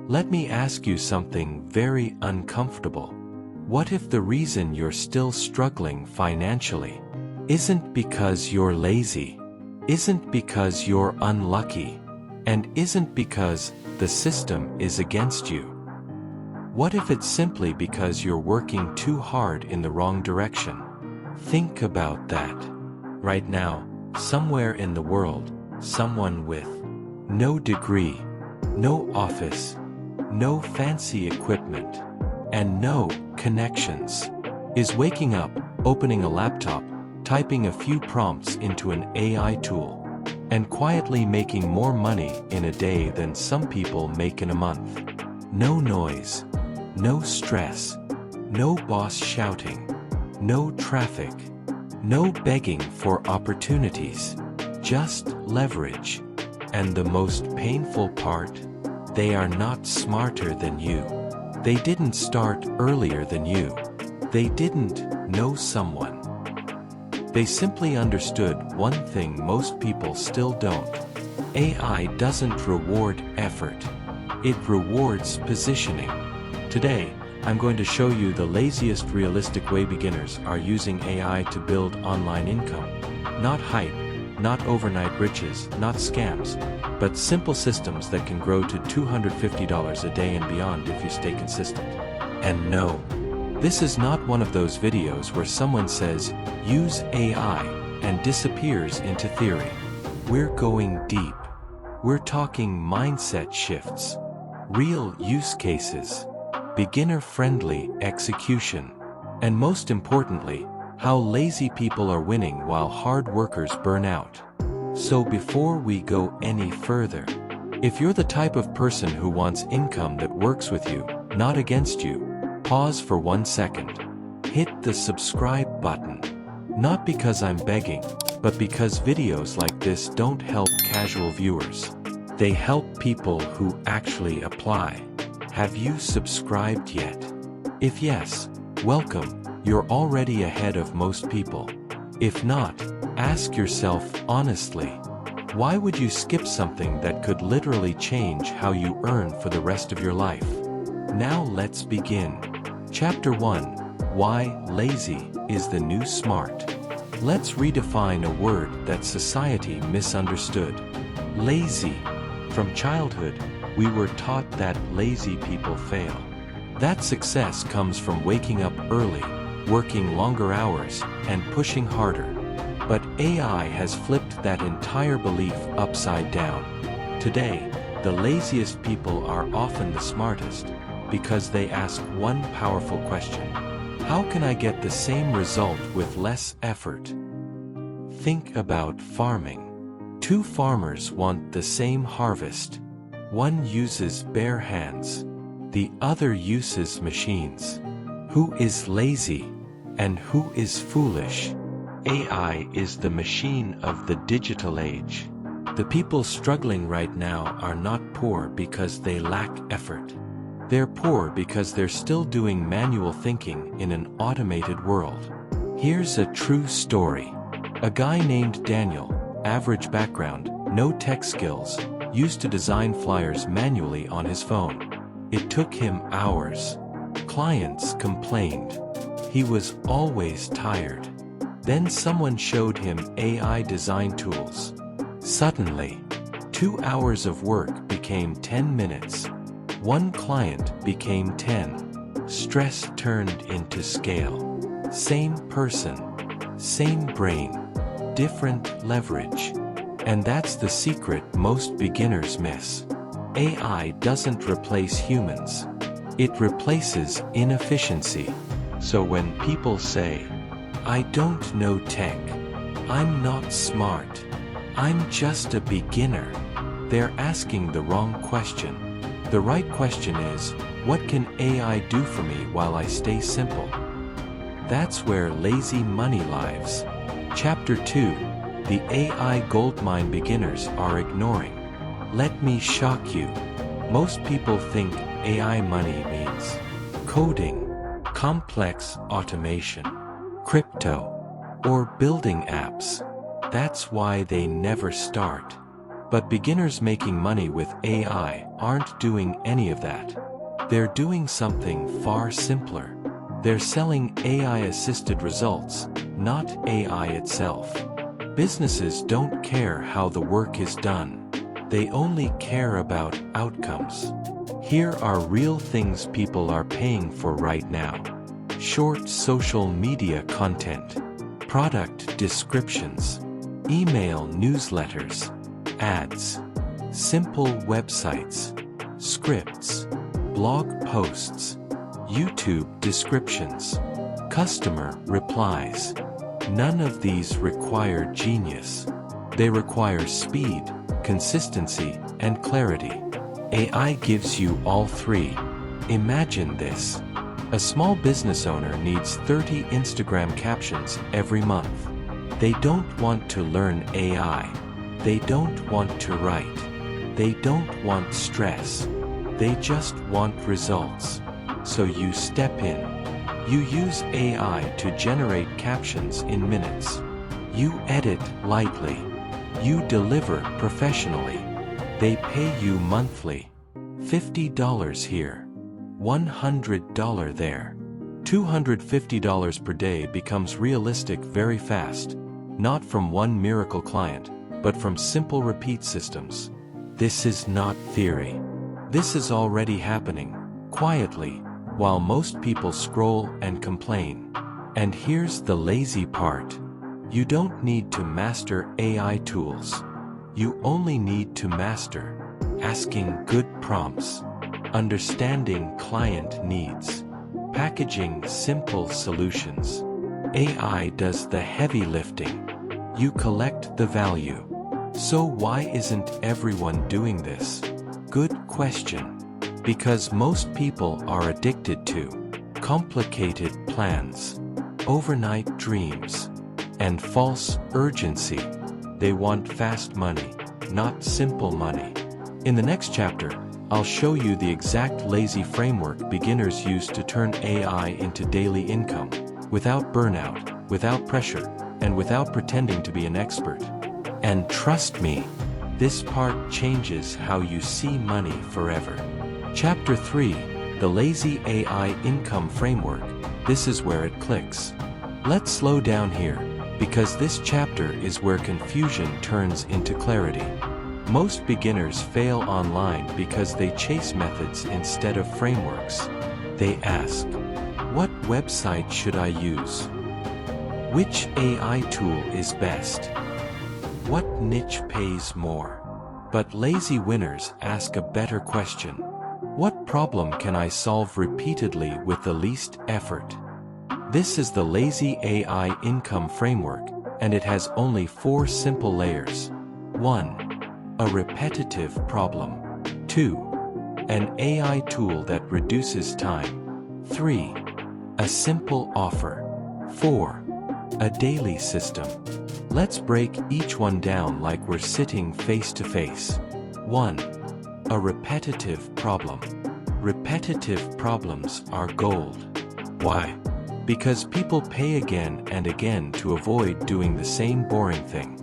Let me ask you something very uncomfortable. What if the reason you're still struggling financially isn't because you're lazy, isn't because you're unlucky, and isn't because the system is against you? What if it's simply because you're working too hard in the wrong direction? Think about that. Right now, somewhere in the world, someone with no degree, no office, no fancy equipment, and no connections is waking up, opening a laptop, typing a few prompts into an AI tool, and quietly making more money in a day than some people make in a month. No noise, no stress, no boss shouting, no traffic, no begging for opportunities, just leverage. And the most painful part, they are not smarter than you. They didn't start earlier than you. They didn't know someone. They simply understood one thing most people still don't. AI doesn't reward effort. It rewards positioning. Today, I'm going to show you the laziest realistic way beginners are using AI to build online income. Not hype, not overnight riches, not scams, but simple systems that can grow to $250 a day and beyond if you stay consistent. And no, this is not one of those videos where someone says, use AI, and disappears into theory. We're going deep. We're talking mindset shifts, real use cases, beginner-friendly execution, and most importantly, how lazy people are winning while hard workers burn out. So before we go any further, if you're the type of person who wants income that works with you, not against you, pause for 1 second. Hit the subscribe button. Not because I'm begging, but because videos like this don't help casual viewers. They help people who actually apply. Have you subscribed yet? If yes, welcome, you're already ahead of most people. If not, ask yourself honestly, why would you skip something that could literally change how you earn for the rest of your life? Now let's begin. Chapter 1, Why Lazy is the New Smart. Let's redefine a word that society misunderstood. Lazy. From childhood, we were taught that lazy people fail. That success comes from waking up early, working longer hours, and pushing harder. But AI has flipped that entire belief upside down. Today, the laziest people are often the smartest because they ask one powerful question. How can I get the same result with less effort? Think about farming. Two farmers want the same harvest. One uses bare hands. The other uses machines. Who is lazy and who is foolish? AI is the machine of the digital age. The people struggling right now are not poor because they lack effort. They're poor because they're still doing manual thinking in an automated world. Here's a true story. A guy named Daniel, average background, no tech skills, used to design flyers manually on his phone. It took him hours. Clients complained. He was always tired. Then someone showed him AI design tools. Suddenly, 2 hours of work became 10 minutes. One client became 10. Stress turned into scale. Same person, same brain, different leverage. And that's the secret most beginners miss. AI doesn't replace humans. It replaces inefficiency. So when people say, I don't know tech, I'm not smart, I'm just a beginner, they're asking the wrong question. The right question is, what can AI do for me while I stay simple? That's where lazy money lives. Chapter 2, The AI Goldmine Beginners Are Ignoring. Let me shock you. Most people think AI money means coding, complex automation, crypto, or building apps. That's why they never start. But beginners making money with AI aren't doing any of that. They're doing something far simpler. They're selling AI-assisted results, not AI itself. Businesses don't care how the work is done. They only care about outcomes. Here are real things people are paying for right now. Short social media content, product descriptions, email newsletters, ads, simple websites, scripts, blog posts, YouTube descriptions, customer replies. None of these require genius. They require speed, consistency, and clarity. AI gives you all three. Imagine this. A small business owner needs 30 Instagram captions every month. They don't want to learn AI. They don't want to write. They don't want stress. They just want results. So you step in. You use AI to generate captions in minutes. You edit lightly. You deliver professionally. They pay you monthly. $50 here. $100 there. $250 per day becomes realistic very fast. Not from one miracle client, but from simple repeat systems. This is not theory. This is already happening, quietly, while most people scroll and complain. And here's the lazy part. You don't need to master AI tools. You only need to master asking good prompts, understanding client needs, packaging simple solutions. AI does the heavy lifting. You collect the value. So why isn't everyone doing this? Good question. Because most people are addicted to complicated plans, overnight dreams, and false urgency. They want fast money, not simple money. In the next chapter, I'll show you the exact lazy framework beginners use to turn AI into daily income, without burnout, without pressure, and without pretending to be an expert. And trust me, this part changes how you see money forever. Chapter 3, The Lazy AI Income Framework. This is where it clicks. Let's slow down here, because this chapter is where confusion turns into clarity. Most beginners fail online because they chase methods instead of frameworks. They ask, what website should I use? Which AI tool is best? What niche pays more? But lazy winners ask a better question. What problem can I solve repeatedly with the least effort? This is the Lazy AI Income Framework, and it has only 4 simple layers. 1. A repetitive problem. 2. An AI tool that reduces time. 3. A simple offer. 4. A daily system. Let's break each one down like we're sitting face to face. 1. A repetitive problem. Repetitive problems are gold. Why? Because people pay again and again to avoid doing the same boring thing.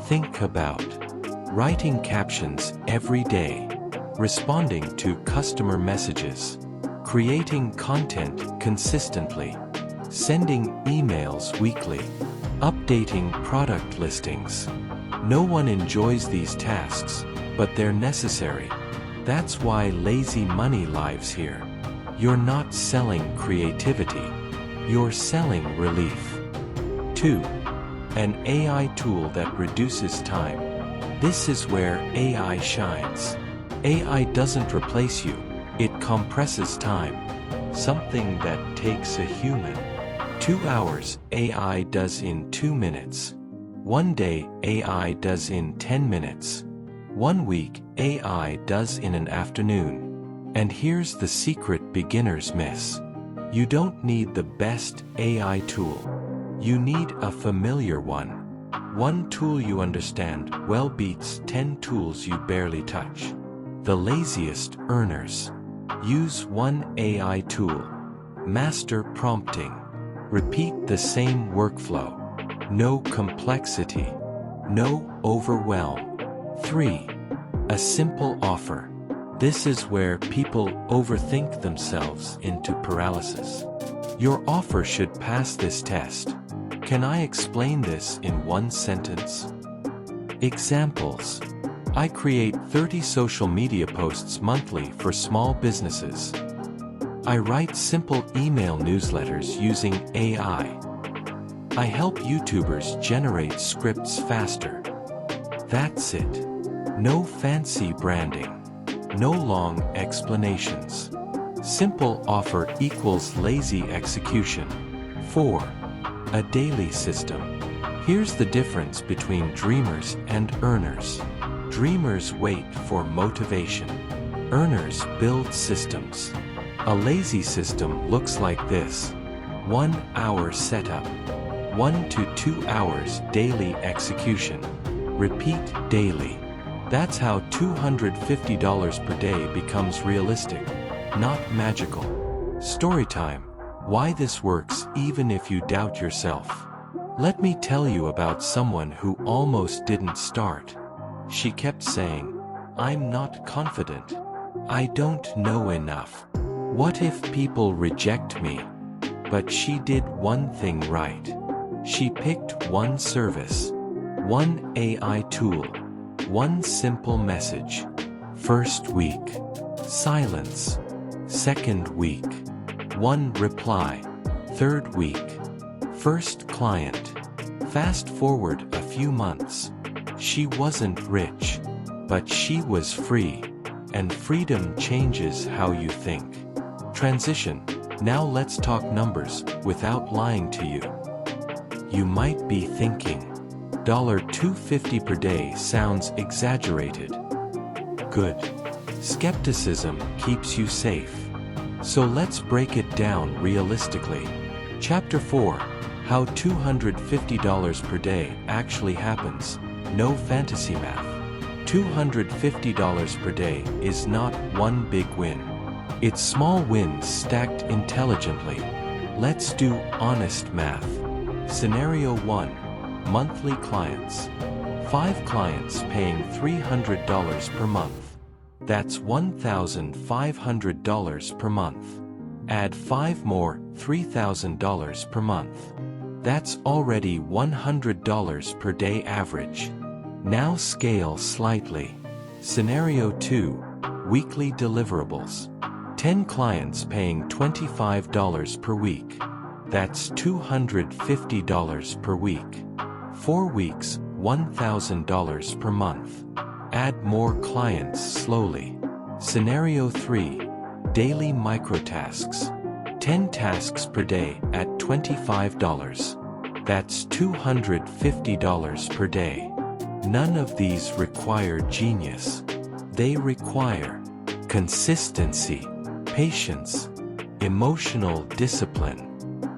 Think about writing captions every day, responding to customer messages, creating content consistently, sending emails weekly, updating product listings. No one enjoys these tasks, but they're necessary. That's why lazy money lives here. You're not selling creativity. You're selling relief. 2. An AI tool that reduces time. This is where AI shines. AI doesn't replace you. It compresses time. Something that takes a human 2 hours, AI does in 2 minutes. 1 day, AI does in 10 minutes. 1 week, AI does in an afternoon. And here's the secret beginners miss. You don't need the best AI tool. You need a familiar one. One tool you understand well beats 10 tools you barely touch. The laziest earners. Use one AI tool. Master prompting. Repeat the same workflow. No complexity. No overwhelm. 3. A simple offer. This is where people overthink themselves into paralysis. Your offer should pass this test. Can I explain this in one sentence? Examples. I create 30 social media posts monthly for small businesses. I write simple email newsletters using AI. I help YouTubers generate scripts faster. That's it. No fancy branding. No long explanations. Simple offer equals lazy execution. 4. A daily system. Here's the difference between dreamers and earners. Dreamers wait for motivation. Earners build systems. A lazy system looks like this. 1 hour setup. 1 to 2 hours daily execution. Repeat daily. That's how $250 per day becomes realistic, not magical. Storytime. Why this works even if you doubt yourself. Let me tell you about someone who almost didn't start. She kept saying, "I'm not confident. I don't know enough. What if people reject me?" But she did one thing right. She picked one service, one AI tool, one simple message. First week, silence. Second week, one reply. Third week, first client. Fast forward a few months. She wasn't rich, but she was free. And freedom changes how you think. Transition. Now let's talk numbers without lying to you. You might be thinking, $250 per day sounds exaggerated. Good. Skepticism keeps you safe. So let's break it down realistically. Chapter 4. How $250 per day actually happens. No fantasy math. $250 per day is not one big win. It's small wins stacked intelligently. Let's do honest math. Scenario 1. Monthly clients. 5 clients paying $300 per month. That's $1,500 per month. Add 5 more, $3,000 per month. That's already $100 per day average. Now scale slightly. Scenario 2. Weekly deliverables. 10 clients paying $25 per week. That's $250 per week. 4 weeks, $1,000 per month. Add more clients slowly. Scenario 3. Daily microtasks. 10 tasks per day at $25. That's $250 per day. None of these require genius. They require consistency, patience, emotional discipline.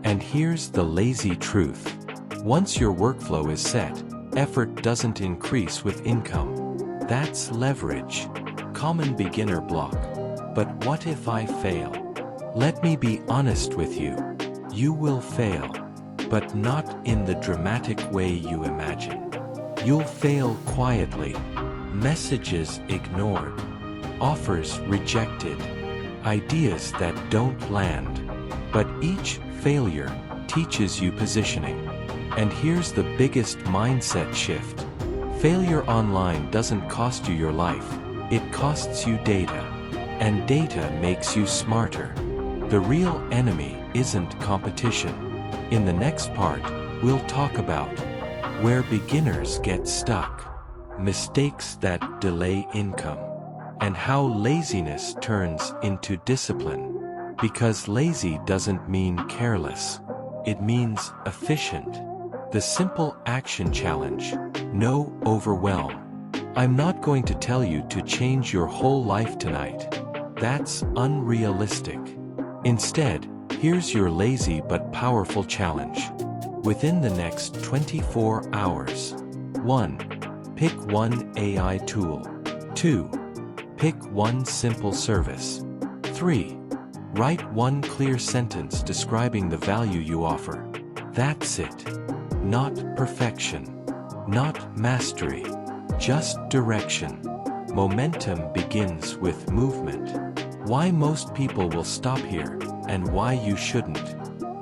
And here's the lazy truth. Once your workflow is set, effort doesn't increase with income. That's leverage. Common beginner block. But what if I fail? Let me be honest with you. You will fail. But not in the dramatic way you imagine. You'll fail quietly. Messages ignored. Offers rejected. Ideas that don't land. But each failure teaches you positioning. And here's the biggest mindset shift. Failure online doesn't cost you your life. It costs you data. And data makes you smarter. The real enemy isn't competition. In the next part, we'll talk about where beginners get stuck, mistakes that delay income, and how laziness turns into discipline. Because lazy doesn't mean careless. It means efficient. The simple action challenge. No overwhelm. I'm not going to tell you to change your whole life tonight. That's unrealistic. Instead, here's your lazy but powerful challenge. Within the next 24 hours. 1. Pick one AI tool. 2. Pick one simple service. 3. Write one clear sentence describing the value you offer. That's it. Not perfection. Not mastery. just direction. Momentum begins with movement. Why most people will stop here, and why you shouldn't.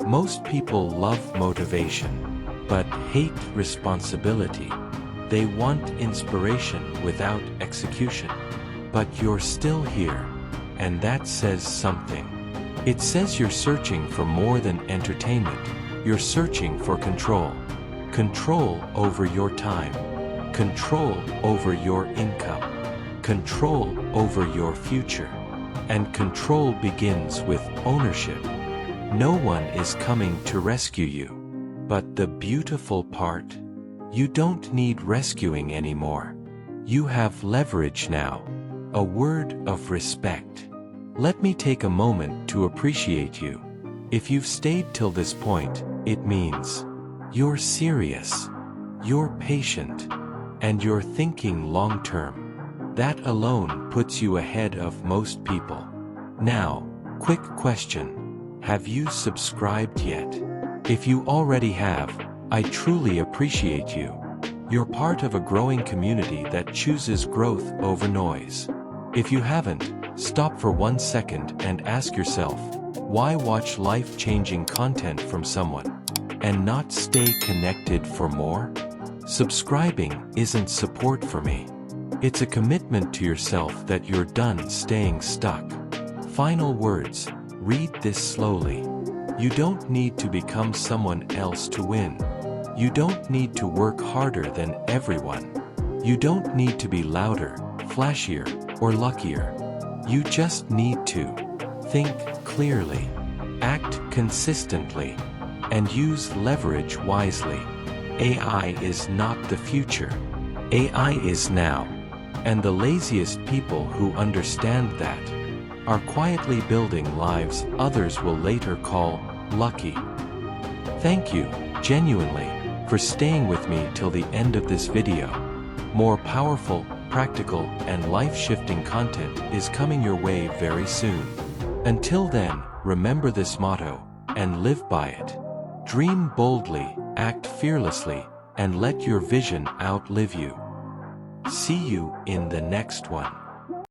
Most people love motivation, but hate responsibility. They want inspiration without execution. But you're still here, and that says something. It says you're searching for more than entertainment. You're searching for control. Control over your time. Control over your income. Control over your future. And control begins with ownership. No one is coming to rescue you. But the beautiful part, you don't need rescuing anymore. You have leverage now. A word of respect. Let me take a moment to appreciate you. If you've stayed till this point, it means you're serious, you're patient, and you're thinking long-term. That alone puts you ahead of most people. Now, quick question. Have you subscribed yet? If you already have, I truly appreciate you. You're part of a growing community that chooses growth over noise. If you haven't, stop for 1 second and ask yourself, why watch life-changing content from someone and not stay connected for more? Subscribing isn't support for me. It's a commitment to yourself that you're done staying stuck. Final words, read this slowly. You don't need to become someone else to win. You don't need to work harder than everyone. You don't need to be louder, flashier, or luckier. You just need to think clearly, act consistently, and use leverage wisely. AI is not the future. AI is now. And the laziest people who understand that are quietly building lives others will later call lucky. Thank you, genuinely, for staying with me till the end of this video. More powerful, practical, and life-shifting content is coming your way very soon. Until then, remember this motto, and live by it. Dream boldly, act fearlessly, and let your vision outlive you. See you in the next one.